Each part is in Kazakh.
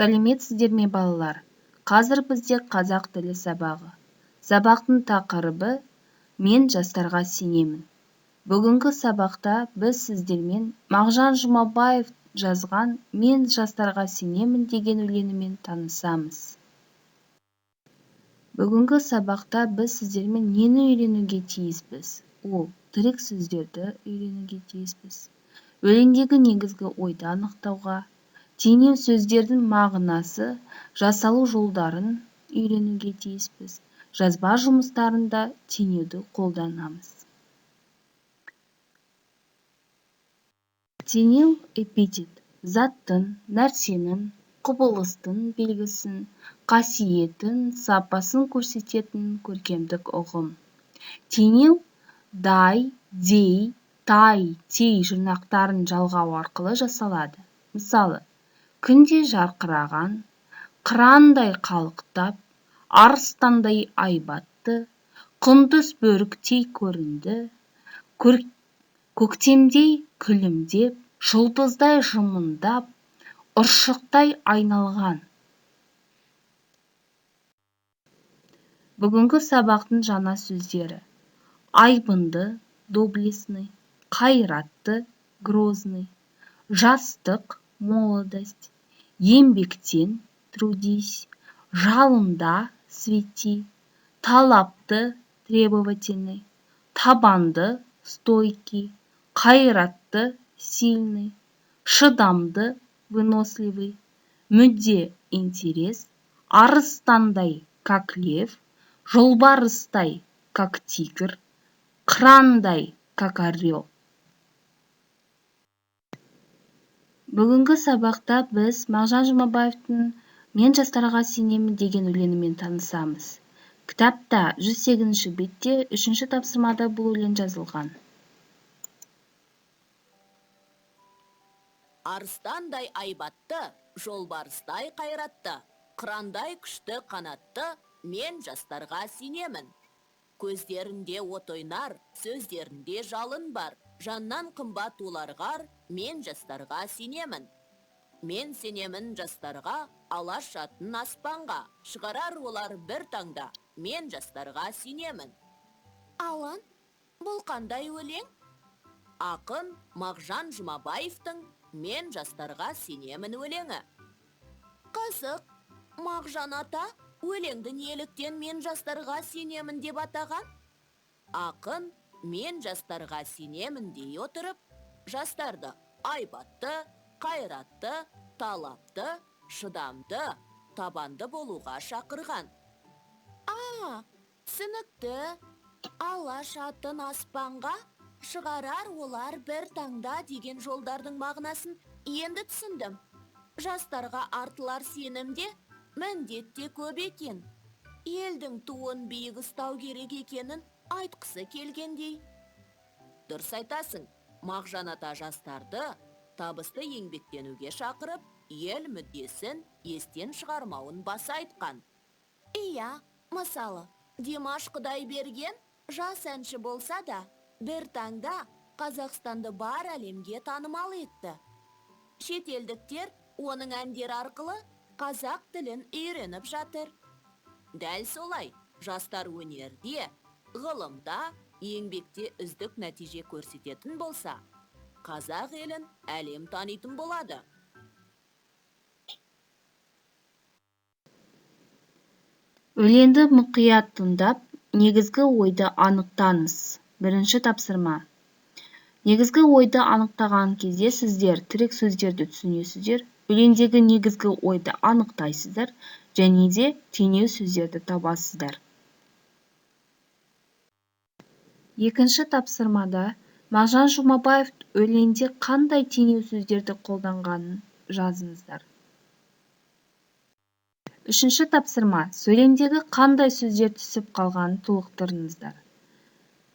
Сәлеметсіздер ме балалар? Қазір бізде қазақ тілі сабағы. Сабақтың тақырыбы «Мен жастарға сенемін». Бүгінгі сабақта біз сіздермен Мағжан Жұмабаев жазған «Мен жастарға сенемін» деген өлеңімен танысамыз. Бүгінгі сабақта біз сіздермен нені үйренуге тиіспіз? Ол тірек сөздерді үйренуге тиіспіз. Өлеңдегі негізгі ойды анықтауға, теңеу сөздердің мағынасы, жасалу жолдарын үйренуге тиіспіз. Жазба жұмыстарында теңеуді қолданамыз. Теңеу эпитет заттың, нәрсенің, құбылыстың белгісін, қасиетін, сапасын көрсететін көркемдік ұғым. Теңеу дай, дей, тай, тей жұрнақтарын жалғау арқылы жасалады. Мысалы, күнде жарқыраған, қырандай қалықтап, арыстандай айбатты, құндыз бөріктей көрінді, көктемдей күлімдеп, жұлдыздай жымыңдап, ұршықтай айналған. Бүгінгі сабақтың жаңа сөздері: айбынды, доблестный, қайратты, грозный, жастық, молодость, еңбектен, трудись, жалында, свети, талапты, требовательный, табанды, стойкий, қайратты, сильный, шыдамды, выносливый, мүдде, интерес, арыстандай, как лев, жолбарыстай, как тигр, қырандай, как орел. Бүгінгі сабақта біз Мағжан Жұмабаевтың «Мен жастарға сенемін» деген өлеңімен танысамыз. Кітапта 108-ші бетте 3-ші тапсырмада бұл өлең жазылған. Арыстандай айбатты, жолбарыстай қайратты, қырандай күшті қанатты, мен жастарға сенемін. Көздерінде от ойнар, сөздерінде жалын бар, жаннан қымбат оларға, мен жастарға сенемін. Мен сенемін жастарға, алаш атын аспанға, шығарар олар бір таңда, мен жастарға сенемін. Алан, бұл қандай өлең? Ақын Мағжан Жұмабаевтың «Мен жастарға сенемін» өлеңі. Қызық, Мағжан ата өлеңді неліктен «Мен жастарға сенемін» деп атаған? Ақын «Мен жастарға сенемін» дей отырып, жастарды айбатты, қайратты, талапты, шыдамды, табанды болуға шақырған. Түсінікті. Алаш атын аспанға, шығарар олар бір таңда деген жолдардың мағынасын енді түсіндім. Жастарға артылар сенімде міндетте көп екен. Елдің туын биік ұстау керек екенін айтқысы келгендей. Дұрыс айтасың, Мағжан ата жастарды табысты еңбектенуге шақырып, ел мүддесін естен шығармауын баса айтқан. Иә, мысалы, Димаш Құдайберген жас әнші болса да, бір таңда Қазақстанды бар әлемге танымал етті. Шетелдіктер оның әндері арқылы қазақ тілін үйреніп жатыр. Дәл солай, жастар өнерде, ғылымда, еңбекте үздік нәтиже көрсететін болса, қазақ елін әлем танитын болады. Өлеңді мұқият тыңдап, негізгі ойды анықтаңыз. 1-ші тапсырма. Негізгі ойды анықтаған кезде сіздер тірек сөздерді түсінесіздер, өлеңдегі негізгі ойды анықтайсыздар, және де теңеу сөздерді табасыздар. 2-ші тапсырмада Мағжан Жұмабаев өлеңде қандай теңеу сөздерді қолданғанын жазыңыздар. 3-ші тапсырма, сөйлемдегі қандай сөздер түсіп қалғанын толықтырыңыздар.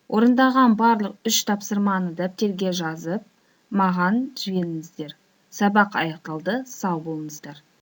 Орындаған барлық 3 тапсырманы дәптерге жазып, маған жіберіңіздер. Сабақ аяқталды, сау болыңыздар.